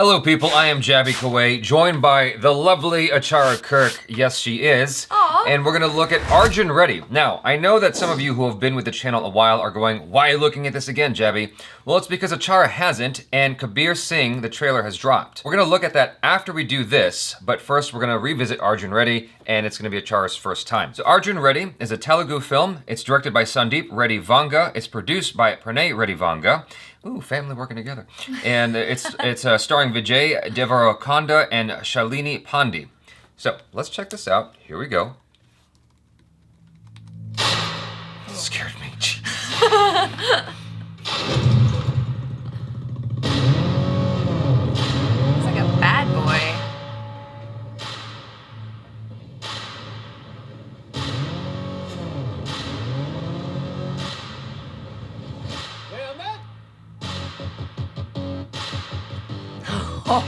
Hello, people. I am Jaby KOAY, joined by the lovely Achara KIRK. Yes, she is. Aww. And we're going to look at ARJUN REDDY. Now, I know that some of you who have been with the channel a while are going, why are you looking at this again, Jaby? Well, it's because Achara hasn't, and Kabir Singh, the trailer, has dropped. We're going to look at that after we do this, but first we're going to revisit ARJUN REDDY, and it's going to be Achara's first time. So ARJUN REDDY is a Telugu film. It's directed by Sandeep Reddy Vanga. It's produced by Pranay Reddy Vanga. Ooh, family working together. And it's starring Vijay Deverakonda and Shalini Pandey. So let's check this out. Here we go. Scared me. He's like a bad boy.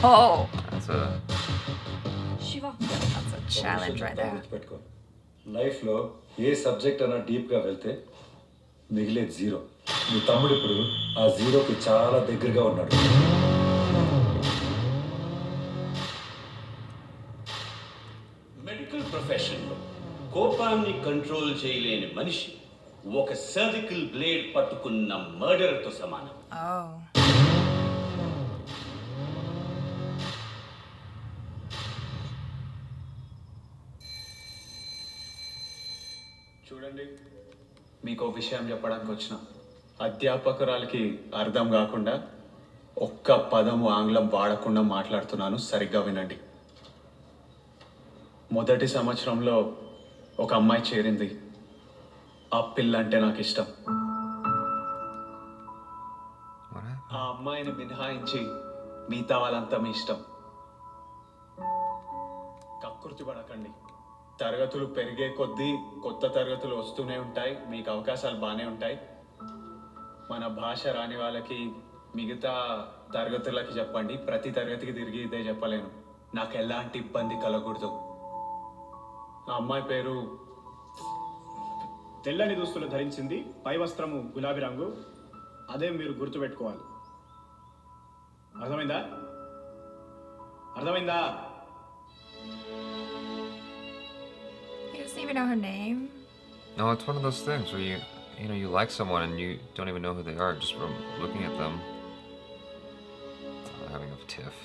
Oh, That's a challenge right there. Life లో ఏ subject అన్న deep గా వెళ్తే మిగిలేది zero. మీ తమ్ముడు ఇప్పుడు ఆ జీరోకి చాలా దగ్గరగా ఉన్నాడు. మెడికల్ ప్రొఫెషన్ లో కోపాన్ని కంట్రోల్ చేయలేని మనిషి ఒక సర్జికల్ బ్లేడ్ పట్టుకున్న మర్డరర్ తో సమానం. Oh. చూడండి, మీకు విషయం చెప్పడానికి వచ్చిన అధ్యాపకురాలకి అర్థం కాకుండా ఒక్క పదము ఆంగ్లం వాడకుండా మాట్లాడుతున్నాను, సరిగ్గా వినండి. మొదటి సంవత్సరంలో ఒక అమ్మాయి చేరింది. ఆ పిల్ల అంటే నాకు ఇష్టం. ఆ అమ్మాయిని మినహాయించి మిగతా వాళ్ళంతా మీ ఇష్టం. కక్కుర్తి పడకండి. తరగతులు పెరిగే కొద్దీ కొత్త తరగతులు వస్తూనే ఉంటాయి. మీకు అవకాశాలు బాగానే ఉంటాయి. మన భాష రాని వాళ్ళకి మిగతా తరగతులకి చెప్పండి. ప్రతి తరగతికి తిరిగి ఇదే చెప్పలేను. నాకు ఎలాంటి ఇబ్బంది కలగకూడదు. ఆ అమ్మాయి పేరు తెల్లని దుస్తులు ధరించింది, పై వస్త్రము గులాబీ రంగు. అదే మీరు గుర్తుపెట్టుకోవాలి. అర్థమైందా? అర్థమైందా? He doesn't even know her name. No, it's one of those things where you like someone and you don't even know who they are just from looking at them. I'm having a tiff.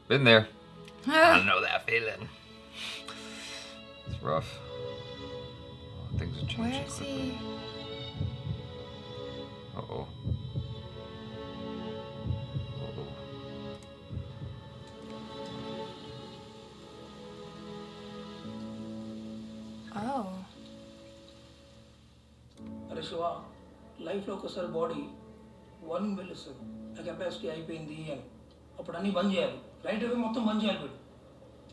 Been there. I know that feeling. It's rough. Oh, things are changing. Where is he? Uh-oh. Uh-oh. Oh. అరే శివ, లైఫ్లో ఒకసారి body warning bell ఇస్తుంది, నా capacity అయిపోయింది అని. అప్పుడు అన్నీ బంద్ చేయాలి. రైట్ అవే మొత్తం బంద్ చేయాలి.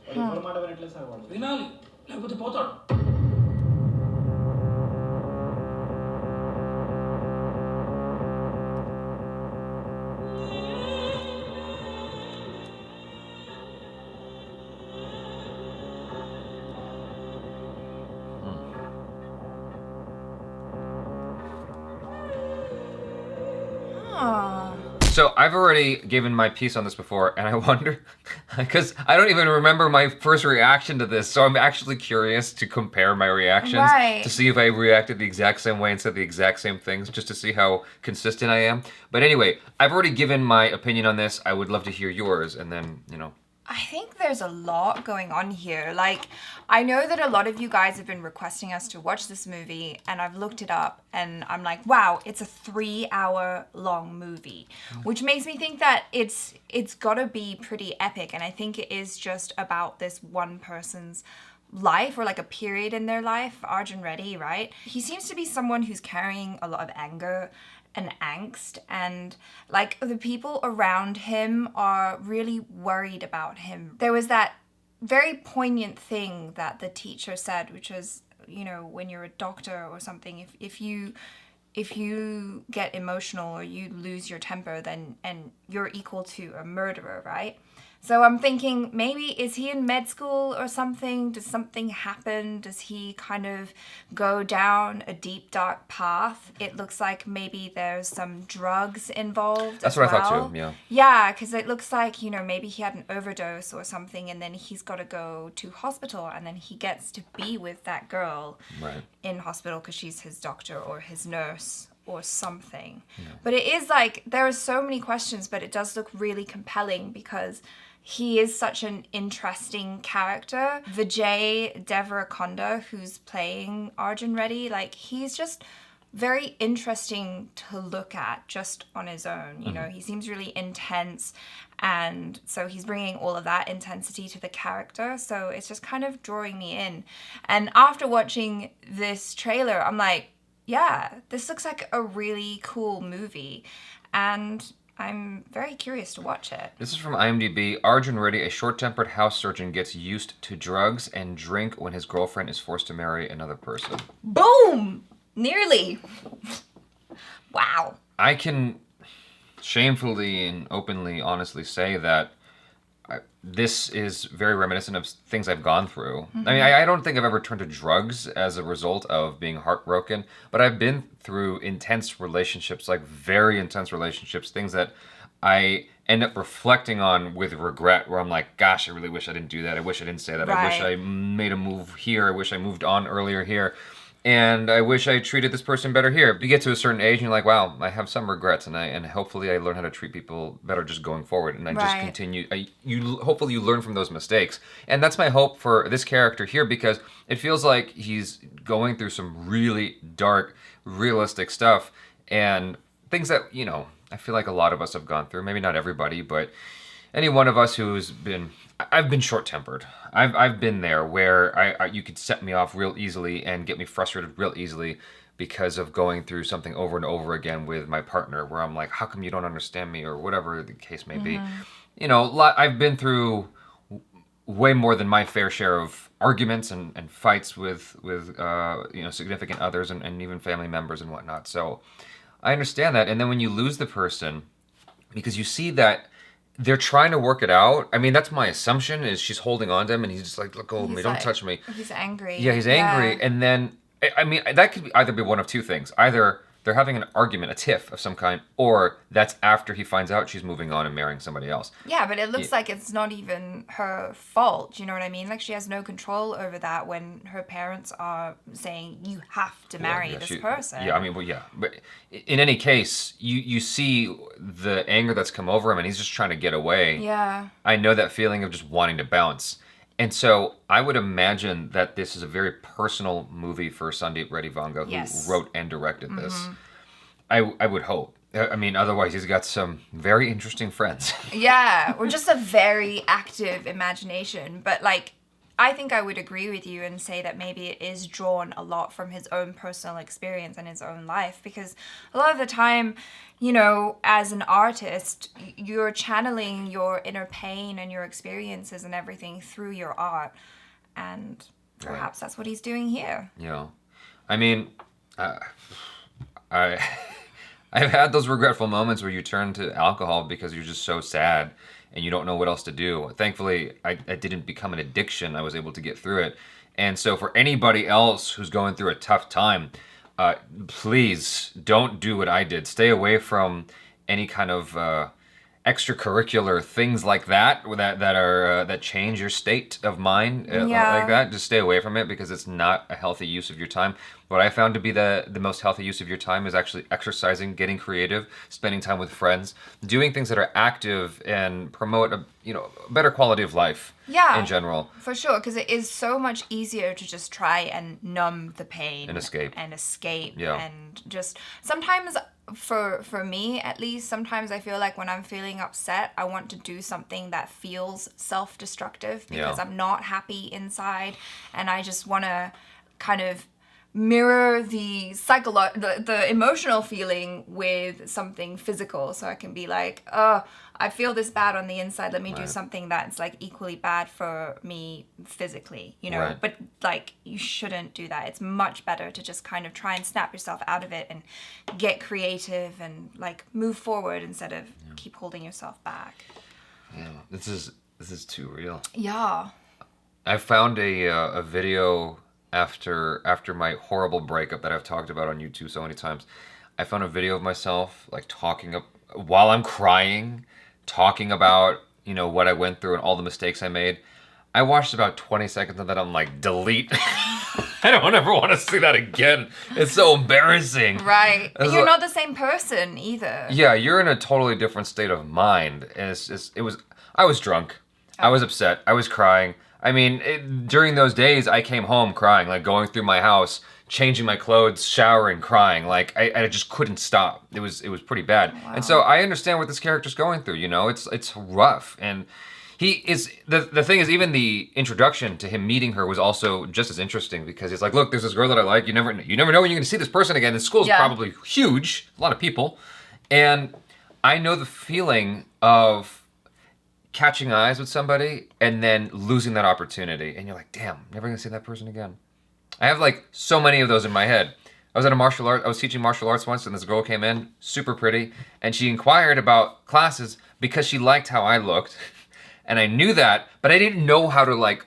వీడు ఎవరి మాట వినట్లేదు సార్ వాళ్ళు. వినాలి, లేకపోతే పోతాడు. So I've already given my piece on this before, and I wonder, because I don't even remember my first reaction to this, so I'm actually curious to compare my reactions Right. to see if I reacted the exact same way and said the exact same things, just to see how consistent I am. But anyway, I've already given my opinion on this. I would love to hear yours, and then, I think there's a lot going on here. Like, I know that a lot of you guys have been requesting us to watch this movie, and I've looked it up, and I'm like, wow, it's a 3-hour long movie, which makes me think that it's gotta be pretty epic. And I think it is just about this one person's life, or like a period in their life. ARJUN REDDY, right? He seems to be someone who's carrying a lot of anger and angst, and like the people around him are really worried about him. There was that very poignant thing that the teacher said, which was, when you're a doctor or something, if you get emotional or you lose your temper, then and you're equal to a murderer, right? So I'm thinking, maybe is he in med school or something? Does something happen? Does he kind of go down a deep, dark path? It looks like maybe there's some drugs involved. That's as what I well. thought too, yeah. Yeah, because it looks like, maybe he had an overdose or something, and then he's got to go to hospital, and then he gets to be with that girl Right. in hospital because she's his doctor or his nurse or something. But it is like, there are so many questions, but it does look really compelling because he is such an interesting character. Vijay Deverakonda, who's playing Arjun Reddy, like, he's just very interesting to look at just on his own. He seems really intense, and so he's bringing all of that intensity to the character, so it's just kind of drawing me in. And after watching this trailer, I'm like, yeah, this looks like a really cool movie, and I'm very curious to watch it. This is from IMDb. Arjun Reddy, a short-tempered house surgeon, gets used to drugs and drink when his girlfriend is forced to marry another person. Boom! Nearly. Wow. I can shamefully and openly, honestly say that this is very reminiscent of things I've gone through. I mean, I don't think I've ever turned to drugs as a result of being heartbroken, but I've been through intense relationships, like very intense relationships, things that I end up reflecting on with regret, where I'm like, gosh, I really wish I didn't do that. I wish I didn't say that. I wish Right. I made a move here. I wish I moved on earlier here. And I wish I treated this person better here. You get to a certain age and you're like, wow, I have some regrets, and hopefully I learn how to treat people better just going forward. And I just Right. continue. Hopefully you learn from those mistakes. And that's my hope for this character here, because it feels like he's going through some really dark, realistic stuff and things that, I feel like a lot of us have gone through. Maybe not everybody, but any one of us who's been... I've been short-tempered. I've been there where you could set me off real easily and get me frustrated real easily because of going through something over and over again with my partner, where I'm like, how come you don't understand me, or whatever the case may be. I've been through way more than my fair share of arguments and fights with significant others and even family members and whatnot. So I understand that. And then when you lose the person, because you see that they're trying to work it out. I mean, that's my assumption, is she's holding on to him and he's just like, let go of me, don't touch me. He's angry. Yeah, he's angry. Yeah. And then, I mean, that could either be one of two things. Either they're having an argument, a tiff of some kind, or that's after he finds out she's moving on and marrying somebody else. Yeah, but it looks like it's not even her fault. You know what I mean? Like, she has no control over that when her parents are saying, you have to marry this person. Yeah, I mean, well, yeah. But in any case, you see the anger that's come over him, and he's just trying to get away. Yeah. I know that feeling of just wanting to bounce. And so I would imagine that this is a very personal movie for Sandeep Reddy Vanga, who Yes. wrote and directed this. I would hope. I mean, otherwise he's got some very interesting friends. Yeah, or just a very active imagination. But, like, I think I would agree with you and say that maybe it is drawn a lot from his own personal experience and his own life, because a lot of the time, as an artist, you're channeling your inner pain and your experiences and everything through your art, and perhaps that's what he's doing here. I mean, I've had those regretful moments where you turn to alcohol because you're just so sad and you don't know what else to do. Thankfully, I didn't become an addiction. I was able to get through it. And so for anybody else who's going through a tough time, please don't do what I did. Stay away from any kind of extracurricular things like that that change your state of mind like that. Just stay away from it, because it's not a healthy use of your time. What I found to be the most healthy use of your time is actually exercising, getting creative, spending time with friends, doing things that are active and promote a better quality of life in general. For sure, because it is so much easier to just try and numb the pain And escape. And just sometimes, for me at least, sometimes I feel like when I'm feeling upset, I want to do something that feels self-destructive, because I'm not happy inside, and I just want to kind of mirror the emotional feeling with something physical, so I can be like, oh, I feel this bad on the inside, let me do something that's like equally bad for me physically, Right. But like, you shouldn't do that. It's much better to just kind of try and snap yourself out of it and get creative and like move forward instead of keep holding yourself back. This is This is too real. Yeah. I found a video after my horrible breakup that I've talked about on YouTube so many times. I found a video of myself like talking up while I'm crying, talking about, you know, what I went through and all the mistakes I made. I watched about 20 seconds of that. I'm like, delete. I don't ever want to see that again. It's so embarrassing. Right. It's You're like- not the same person either. Yeah, you're in a totally different state of mind. And I was drunk. I was upset. I was crying. I mean, during those days, I came home crying, like going through my house, changing my clothes, showering, crying. Like I just couldn't stop. It was pretty bad. Wow. And so I understand what this character's going through. You know, it's rough. And he is the thing is, even the introduction to him meeting her was also just as interesting because he's like, look, there's this girl that I like. You never know when you're gonna see this person again. The school's probably huge, a lot of people, and I know the feeling of catching eyes with somebody and then losing that opportunity, and you're like, damn, never gonna see that person again. I have like so many of those in my head. I was teaching martial arts once, and this girl came in, super pretty, and she inquired about classes because she liked how I looked. And I knew that, but I didn't know how to like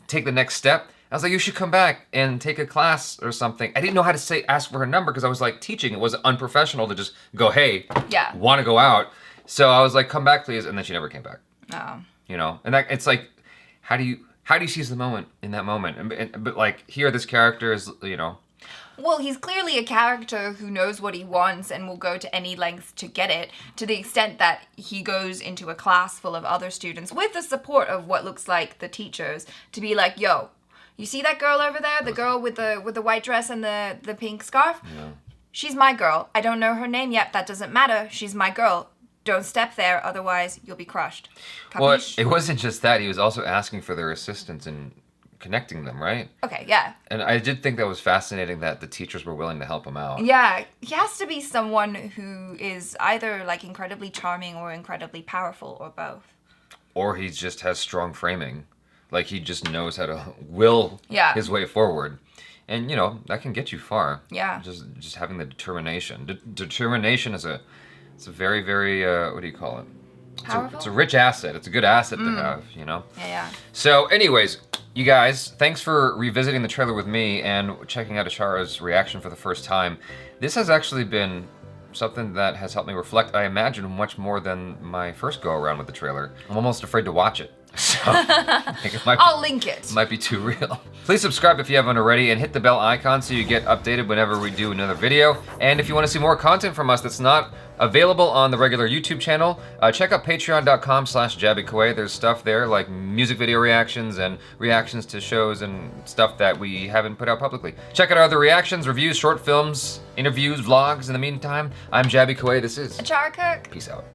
take the next step. I was like, you should come back and take a class or something. I didn't know how to ask for her number because I was like teaching. It was unprofessional to just go, hey, want to go out. So I was like, come back, please. And then she never came back. Oh. You know, and that, it's like, how do you seize the moment in that moment? But like here, this character is, you know. Well, he's clearly a character who knows what he wants and will go to any length to get it, to the extent that he goes into a class full of other students with the support of what looks like the teachers to be like, yo, you see that girl over there? The girl with the white dress and the pink scarf? Yeah. She's my girl. I don't know her name yet. That doesn't matter. She's my girl. Don't step there, otherwise you'll be crushed. Capiche? Well, it wasn't just that. He was also asking for their assistance in connecting them, right? Okay, yeah. And I did think that was fascinating that the teachers were willing to help him out. Yeah, he has to be someone who is either like incredibly charming or incredibly powerful or both. Or he just has strong framing. Like he just knows how to will his way forward. And you know, that can get you far. Yeah. Just having the determination. Determination is a very, very what do you call it? Powerful? It's a rich asset. It's a good asset to have, you know? Yeah. So anyways, you guys, thanks for revisiting the trailer with me and checking out Achara's reaction for the first time. This has actually been something that has helped me reflect, I imagine, much more than my first go-around with the trailer. I'm almost afraid to watch it. So, I think I'll link it. Might be too real. Please subscribe if you haven't already and hit the bell icon so you get updated whenever we do another video. And if you want to see more content from us that's not available on the regular YouTube channel, check out patreon.com/JabyKOAY. There's stuff there like music video reactions and reactions to shows and stuff that we haven't put out publicly. Check out our other reactions, reviews, short films, interviews, vlogs. In the meantime, I'm Jaby KOAY. This is Achara KIRK. Peace out.